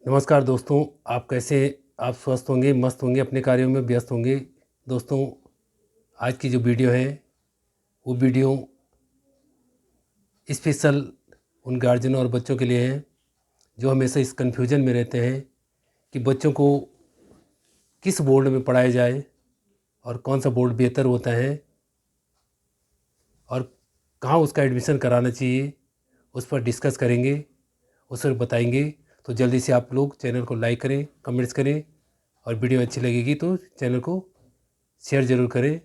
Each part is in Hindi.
नमस्कार दोस्तों, आप कैसे? आप स्वस्थ होंगे, मस्त होंगे, अपने कार्यों में व्यस्त होंगे। दोस्तों, आज की जो वीडियो है वो वीडियो स्पेशल उन गार्जियनों और बच्चों के लिए है जो हमेशा इस कन्फ्यूजन में रहते हैं कि बच्चों को किस बोर्ड में पढ़ाया जाए और कौन सा बोर्ड बेहतर होता है और कहाँ उसका एडमिशन कराना चाहिए। उस पर डिस्कस करेंगे, उस पर बताएंगे। तो जल्दी से आप लोग चैनल को लाइक करें, कमेंट्स करें और वीडियो अच्छी लगेगी तो चैनल को शेयर ज़रूर करें,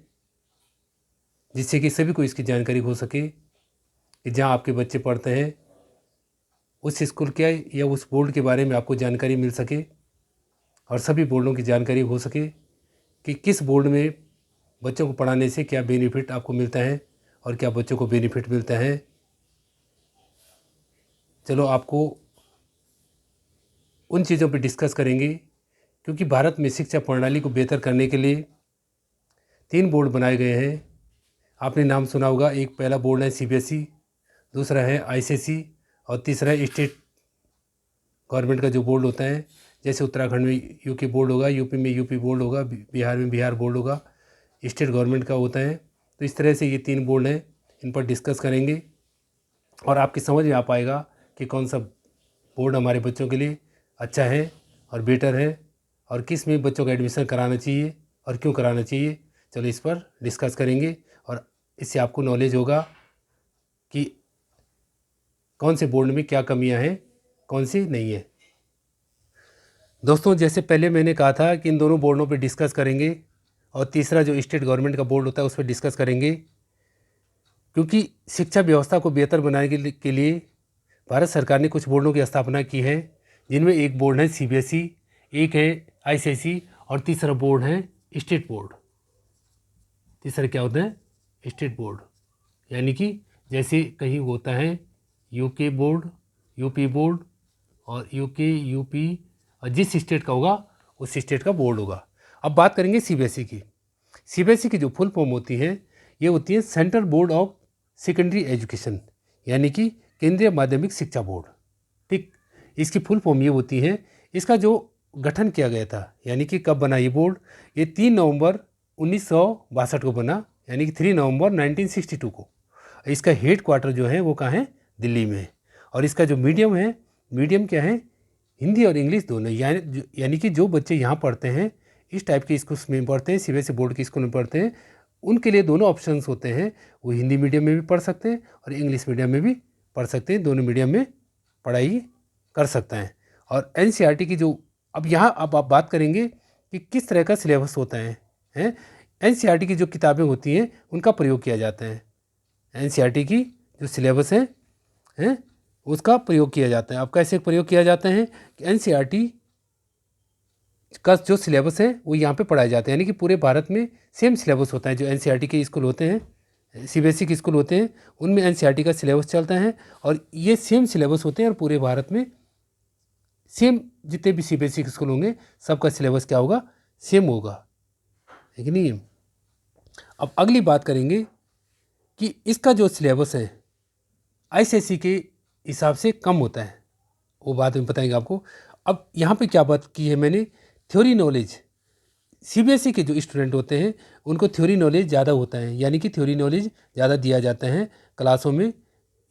जिससे कि सभी को इसकी जानकारी हो सके कि जहाँ आपके बच्चे पढ़ते हैं उस स्कूल के या उस बोर्ड के बारे में आपको जानकारी मिल सके और सभी बोर्डों की जानकारी हो सके कि किस बोर्ड में बच्चों को पढ़ाने से क्या बेनिफिट आपको मिलता है और क्या बच्चों को बेनिफिट मिलता है। चलो आपको उन चीज़ों पर डिस्कस करेंगे, क्योंकि भारत में शिक्षा प्रणाली को बेहतर करने के लिए 3 बोर्ड बनाए गए हैं। आपने नाम सुना होगा, एक पहला बोर्ड है सीबीएसई, दूसरा है आईसीएसई और तीसरा है स्टेट गवर्नमेंट का जो बोर्ड होता है। जैसे उत्तराखंड में यूके बोर्ड होगा, यूपी में यूपी बोर्ड होगा, बिहार में बिहार बोर्ड होगा, स्टेट गवर्नमेंट का होता है। तो इस तरह से ये 3 बोर्ड हैं, इन पर डिस्कस करेंगे और आपकी समझ में आ पाएगा कि कौन सा बोर्ड हमारे बच्चों के लिए अच्छा है और बेटर है और किस में बच्चों का एडमिशन कराना चाहिए और क्यों कराना चाहिए। चलो इस पर डिस्कस करेंगे और इससे आपको नॉलेज होगा कि कौन से बोर्ड में क्या कमियां हैं, कौन सी नहीं है। दोस्तों, जैसे पहले मैंने कहा था कि इन दोनों बोर्डों पर डिस्कस करेंगे और तीसरा जो स्टेट गवर्नमेंट का बोर्ड होता है उस पर डिस्कस करेंगे, क्योंकि शिक्षा व्यवस्था को बेहतर बनाने के लिए भारत सरकार ने कुछ बोर्डों की स्थापना की है, जिनमें एक बोर्ड है सीबीएसई, एक है आईसीएसई और तीसरा बोर्ड है स्टेट बोर्ड। तीसरा क्या होता है? State board. यानी कि जैसे कहीं होता है यूके बोर्ड, यूपी बोर्ड और यूके यूपी और जिस स्टेट का होगा उस स्टेट का बोर्ड होगा। अब बात करेंगे सीबीएसई की। सीबीएसई की जो फुल फॉर्म होती है ये होती है central board of secondary education, यानी कि केंद्रीय माध्यमिक शिक्षा बोर्ड। ठीक, इसकी फुल फॉर्म ये होती है। इसका जो गठन किया गया था, यानी कि कब बना ये बोर्ड, ये 3 नवंबर 1962 को बना, यानी कि 3 नवंबर 1962 को। इसका हेड क्वार्टर जो है वो कहाँ है? दिल्ली में है। और इसका जो मीडियम है, मीडियम क्या है? हिंदी और इंग्लिश दोनों। यानी कि जो बच्चे यहाँ पढ़ते हैं, इस टाइप के स्कूल्स में पढ़ते हैं, सीबीएसई बोर्ड के स्कूल में पढ़ते हैं, उनके लिए दोनों ऑप्शंस होते हैं। वो हिंदी मीडियम में भी पढ़ सकते हैं और इंग्लिश मीडियम में भी पढ़ सकते हैं। दोनों मीडियम में पढ़ाई कर सकते हैं। और एनसीईआरटी की जो अब आप बात करेंगे कि किस तरह का सिलेबस होता है, हैं? एनसीईआरटी की जो किताबें होती हैं उनका प्रयोग किया जाता है। एनसीईआरटी की जो सिलेबस है उसका प्रयोग किया जाता है। अब कैसे प्रयोग किया जाता है कि एनसीईआरटी का जो सिलेबस है वो यहाँ पे पढ़ाया जाता है, यानी कि पूरे भारत में सेम सिलेबस होता है। जो एनसीईआरटी के स्कूल होते हैं, सीबीएसई के स्कूल होते हैं, उनमें एनसीईआरटी का सिलेबस चलता है और ये सेम सिलेबस होते हैं और पूरे भारत में सेम जितने भी सीबीएसई के स्कूल होंगे सबका सिलेबस क्या होगा? सेम होगा, है कि नहीं? अब अगली बात करेंगे कि इसका जो सिलेबस है आईसीएसई के हिसाब से कम होता है, वो बात में बताएंगे आपको। अब यहाँ पे क्या बात की है मैंने? Theory knowledge. सीबीएसई के जो स्टूडेंट होते हैं उनको थ्योरी नॉलेज ज़्यादा होता है, यानी कि थ्योरी नॉलेज ज़्यादा दिया जाता है क्लासों में,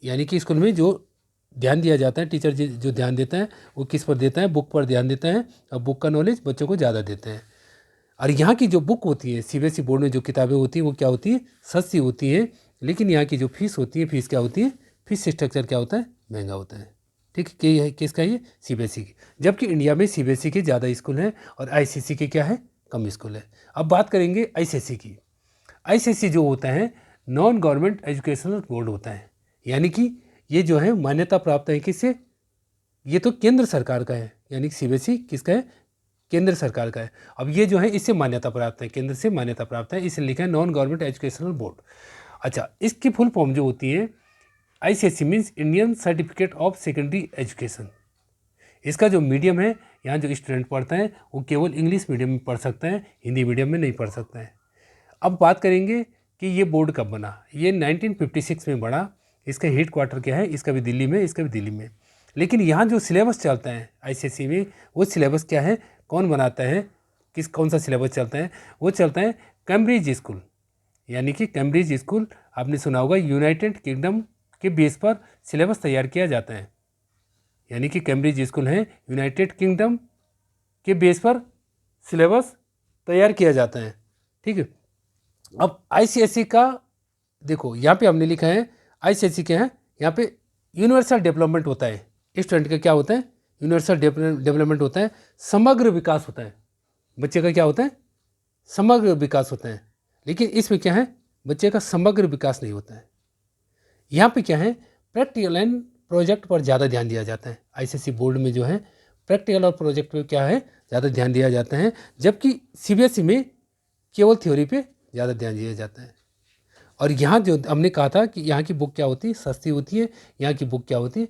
यानी कि स्कूल में जो ध्यान दिया जाता है, टीचर जो ध्यान देता है वो किस पर देता है? बुक पर ध्यान देता है और बुक का नॉलेज बच्चों को ज़्यादा देते हैं। और यहाँ की जो बुक होती है, सीबीएसई बोर्ड में जो किताबें होती हैं वो क्या होती हैं? सस्ती होती हैं। लेकिन यहाँ की जो फीस होती है, फीस क्या होती है? फीस स्ट्रक्चर क्या होता है? महंगा होता है। ठीक है, ये है किसका? ये सीबीएसई की। जबकि इंडिया में सीबीएसई के ज़्यादा स्कूल हैं और आईसीएसई के क्या है? कम स्कूल है। अब बात करेंगे आईसीएसई की। आईसीएसई जो होता है नॉन गवर्नमेंट एजुकेशनल बोर्ड होता है, यानी कि ये जो है मान्यता प्राप्त है किससे? ये तो केंद्र सरकार का है, यानी कि सीबीएसई किसका है? केंद्र सरकार का है। अब ये जो है इससे मान्यता प्राप्त है, केंद्र से मान्यता प्राप्त है, इसलिए लिखा है नॉन गवर्नमेंट एजुकेशनल बोर्ड। अच्छा, इसकी फुल फॉर्म जो होती है ICSE means Indian certificate of secondary education. इसका जो मीडियम है, यहाँ जो स्टूडेंट पढ़ता है वो केवल इंग्लिश मीडियम में पढ़ सकता है, हिंदी मीडियम में नहीं पढ़ सकता है। अब बात करेंगे कि ये बोर्ड कब बना। ये 1956 में बना। इसका हेड क्वार्टर क्या है? इसका भी दिल्ली में, इसका भी दिल्ली में। लेकिन यहाँ जो सिलेबस चलता है आईसीएसई में, वो सिलेबस क्या है, कौन बनाता है, कौन सा सिलेबस चलता है, वो चलता है कैम्ब्रिज स्कूल। यानी कि कैम्ब्रिज स्कूल आपने सुना होगा, यूनाइटेड किंगडम के बेस पर सिलेबस तैयार किया जाता है। यानी कि कैम्ब्रिज स्कूल है, यूनाइटेड किंगडम के बेस पर सिलेबस तैयार किया जाता है। ठीक है। अब आईसीएसई का देखो, यहाँ पे हमने लिखा है आईसीएसई क्या है, यहाँ पे यूनिवर्सल डेवलपमेंट होता है। स्टूडेंट का क्या होता है, यूनिवर्सल डेवलपमेंट होता है, समग्र विकास होता है। बच्चे का क्या होता है, समग्र विकास होता है। लेकिन इसमें क्या है, बच्चे का समग्र विकास नहीं होता है। यहाँ पे क्या है, प्रैक्टिकल एंड प्रोजेक्ट पर ज़्यादा ध्यान दिया जाता है। आईसीएसई बोर्ड में जो है प्रैक्टिकल और प्रोजेक्ट पे क्या है, ज़्यादा ध्यान दिया जाता है, जबकि सीबीएसई में केवल थ्योरी पे ज़्यादा ध्यान दिया जाता है। और यहाँ जो हमने कहा था कि यहाँ की बुक क्या होती है, सस्ती होती है, यहाँ की बुक क्या होती है,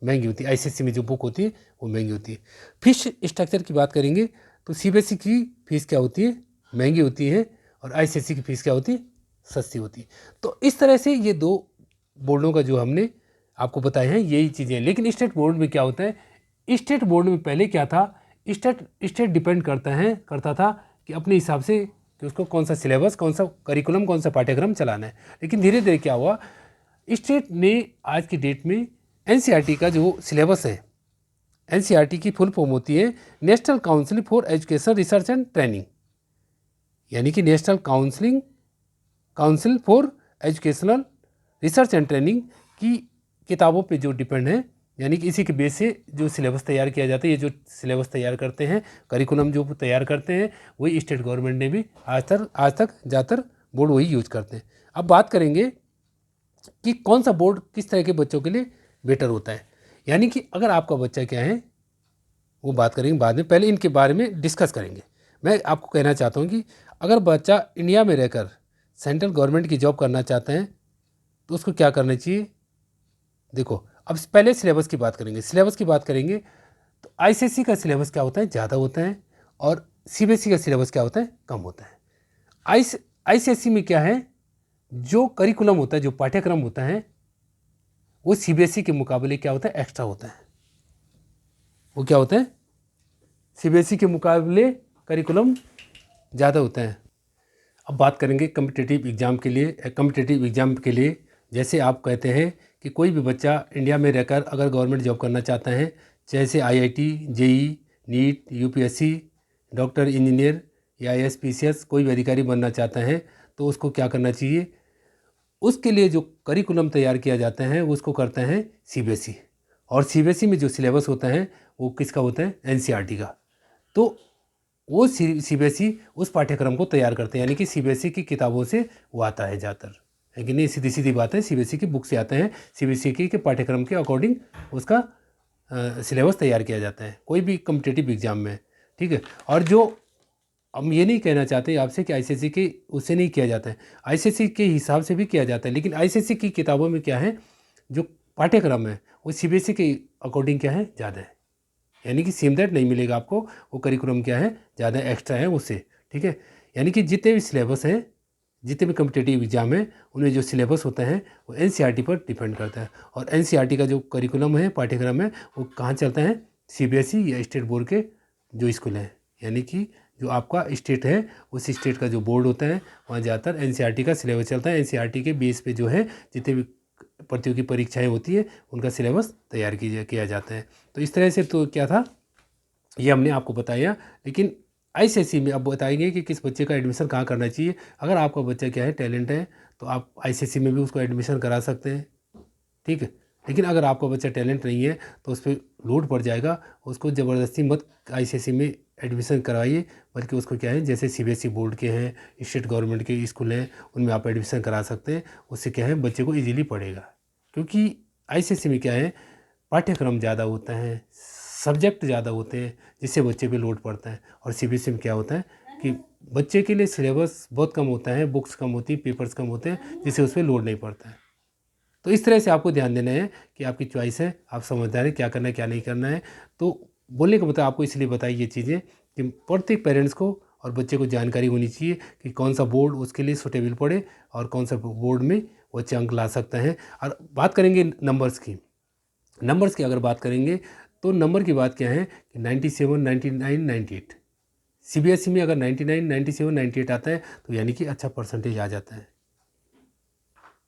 महंगी होती है। आईसीएसई में जो बुक होती है वो महंगी होती है। फीस स्ट्रक्चर की बात करेंगे तो सीबीएसई की फीस क्या होती है, महंगी होती है, और आईसीएसई की फीस क्या होती है, सस्ती होती है। तो इस तरह से ये दो बोर्डों का जो हमने आपको बताए हैं यही चीज़ें। लेकिन स्टेट बोर्ड में क्या होता है, स्टेट बोर्ड में पहले क्या था, स्टेट डिपेंड करता था कि अपने हिसाब से कि उसको कौन सा सिलेबस, कौन सा करिकुलम, कौन सा पाठ्यक्रम चलाना है। लेकिन धीरे धीरे क्या हुआ, स्टेट ने आज की डेट में एनसीईआरटी का जो सिलेबस है, एनसीईआरटी की फुल फॉर्म होती है national council for education research and training. यानी कि national council for educational research and training की किताबों पे जो डिपेंड है, यानी कि इसी के बेस से जो सिलेबस तैयार किया जाता है। ये जो सिलेबस तैयार करते हैं, करिकुलम जो तैयार करते हैं, वही स्टेट गवर्नमेंट ने भी आज तक ज़्यादातर बोर्ड वही यूज करते हैं। अब बात करेंगे कि कौन सा बोर्ड किस तरह के बच्चों के लिए बेटर होता है। यानी कि अगर आपका बच्चा क्या है, वो बात करेंगे बाद में, पहले इनके बारे में डिस्कस करेंगे। मैं आपको कहना चाहता हूँ कि अगर बच्चा इंडिया में रहकर सेंट्रल गवर्नमेंट की जॉब करना चाहते हैं तो उसको क्या करना चाहिए। देखो, अब पहले सिलेबस की बात करेंगे तो आईसीएसई का सिलेबस क्या होता है, ज़्यादा होता है, और सीबीएसई का सिलेबस क्या होता है, कम होता है। आईसीएसई में क्या है, जो करिकुलम होता है, जो पाठ्यक्रम होता है, वो सीबीएसई के मुकाबले क्या होता है, एक्स्ट्रा होता है। वो क्या होता है, सीबीएसई के मुकाबले करिकुलम ज़्यादा होता है। अब बात करेंगे कम्पिटिटिव एग्ज़ाम के लिए जैसे आप कहते हैं कि कोई भी बच्चा इंडिया में रहकर अगर गवर्नमेंट जॉब करना चाहता है, जैसे IIT, JEE, NEET, UPSC, doctor, engineer या आईएएस, पीसीएस, कोई भी अधिकारी बनना चाहता है, तो उसको क्या करना चाहिए, उसके लिए जो करिकुलम तैयार किया जाता है उसको करते हैं सीबीएसई। और सीबीएसई में जो सिलेबस होता है वो किसका होता है, एनसीईआरटी का। तो वो सीबीएसई उस पाठ्यक्रम को तैयार करते हैं, यानी कि सीबीएसई की किताबों से वो आता है ज़्यादातर। है कि नहीं, सीधी सीधी बात है, सीबीएसई की बुक से आते हैं, सीबीएसई के पाठ्यक्रम के अकॉर्डिंग उसका सिलेबस तैयार किया जाता है कोई भी कम्पिटिटिव एग्ज़ाम में। ठीक है। और जो हम ये नहीं कहना चाहते आपसे कि आईसीएसई के उससे नहीं किया जाता है, आईसीएसई के हिसाब से भी किया जाता है, लेकिन आईसीएसई की किताबों में क्या है, जो पाठ्यक्रम है वो सीबीएसई के अकॉर्डिंग क्या है, ज़्यादा है। यानी कि सेम दैट नहीं मिलेगा आपको, वो करिकुलम क्या है, ज़्यादा एक्स्ट्रा है उससे। ठीक है। यानी कि जितने भी सिलेबस हैं, जितने भी कम्पिटिटिव एग्जाम है, उनमें जो सिलेबस होता है वो एनसीईआरटी पर डिपेंड करता है। और एनसीईआरटी का जो करिकुलम है, पाठ्यक्रम है, वो कहाँ चलता है, सीबीएसई या स्टेट बोर्ड के जो स्कूल हैं। यानी कि जो आपका स्टेट है, उस स्टेट का जो बोर्ड होता है वहाँ ज़्यादातर एनसीईआरटी का सिलेबस चलता है। एनसीईआरटी के बेस पे जो है जितने भी प्रतियोगी परीक्षाएं होती है उनका सिलेबस तैयार किया जाता है। तो इस तरह से तो क्या था, ये हमने आपको बताया। लेकिन आईसीएसई में अब बताएंगे कि किस बच्चे का एडमिशन कहाँ करना चाहिए। अगर आपका बच्चा क्या है, टैलेंट है, तो आप आईसीएसई में भी उसको एडमिशन करा सकते हैं। ठीक है। लेकिन अगर आपका बच्चा टैलेंट नहीं है तो उस पर लोड पड़ जाएगा, उसको ज़बरदस्ती मत आईसीएसई में एडमिशन करवाइए, बल्कि उसको क्या है, जैसे सीबीएसई बोर्ड के हैं, स्टेट गवर्नमेंट के स्कूल हैं, उनमें आप एडमिशन करा सकते हैं। उससे क्या है, बच्चे को ईजीली पड़ेगा। क्योंकि आईसीएसई में क्या है, पाठ्यक्रम ज़्यादा होता है, सब्जेक्ट ज़्यादा होते हैं, जिससे बच्चे पे लोड पड़ता है। और सीबीएसई में क्या होता है कि बच्चे के लिए सिलेबस बहुत कम होता है, बुक्स कम होती, पेपर्स कम होते हैं, जिससे उस पर लोड नहीं पड़ता है। तो इस तरह से आपको ध्यान देना है कि आपकी चॉइस है, आप समझदार हैं क्या करना है क्या नहीं करना है। तो बोलने का मतलब आपको इसलिए बताइए ये चीज़ें कि प्रत्येक पेरेंट्स को और बच्चे को जानकारी होनी चाहिए कि कौन सा बोर्ड उसके लिए सूटेबल पड़े और कौन सा बोर्ड में वो अच्छे अंक ला सकता है। और बात करेंगे नंबर्स की, नंबर्स की अगर बात करेंगे तो नंबर की बात क्या है कि 97, 99, 98। सीबीएसई में अगर 99, 97, 98 आता है तो यानी कि अच्छा परसेंटेज आ जाता है।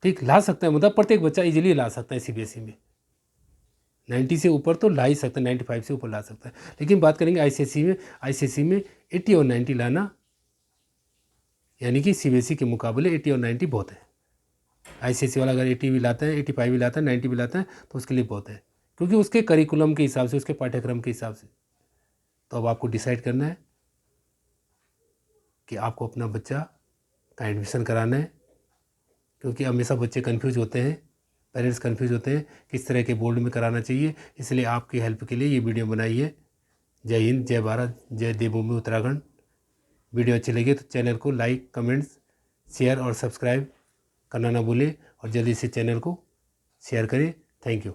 ठीक, ला सकता है, मतलब प्रत्येक बच्चा इजीली ला सकता है सीबीएसई में। 90 से ऊपर तो ला ही सकता है, 95 से ऊपर ला सकता है। लेकिन बात करेंगे आईसीएसई में 80 और 90 लाना यानी कि सीबीएसई के मुकाबले 80 और 90 बहुत है। आईसीएसई वाला अगर 80 भी लाता है, 85 भी लाता है, 90 भी लाता है तो उसके लिए बहुत है, क्योंकि उसके करिकुलम के हिसाब से, उसके पाठ्यक्रम के हिसाब से। तो अब आपको डिसाइड करना है कि आपको अपना बच्चा का एडमिशन कराना है, क्योंकि हमेशा बच्चे कंफ्यूज होते हैं, पेरेंट्स कंफ्यूज होते हैं किस तरह के बोर्ड में कराना चाहिए। इसलिए आपकी हेल्प के लिए ये वीडियो बनाई है। जय हिंद, जय भारत, जय देवभूमि उत्तराखंड। वीडियो अच्छी लगी तो चैनल को लाइक, कमेंट्स, शेयर और सब्सक्राइब करना ना भूलें और जल्दी से चैनल को शेयर करें। Thank you.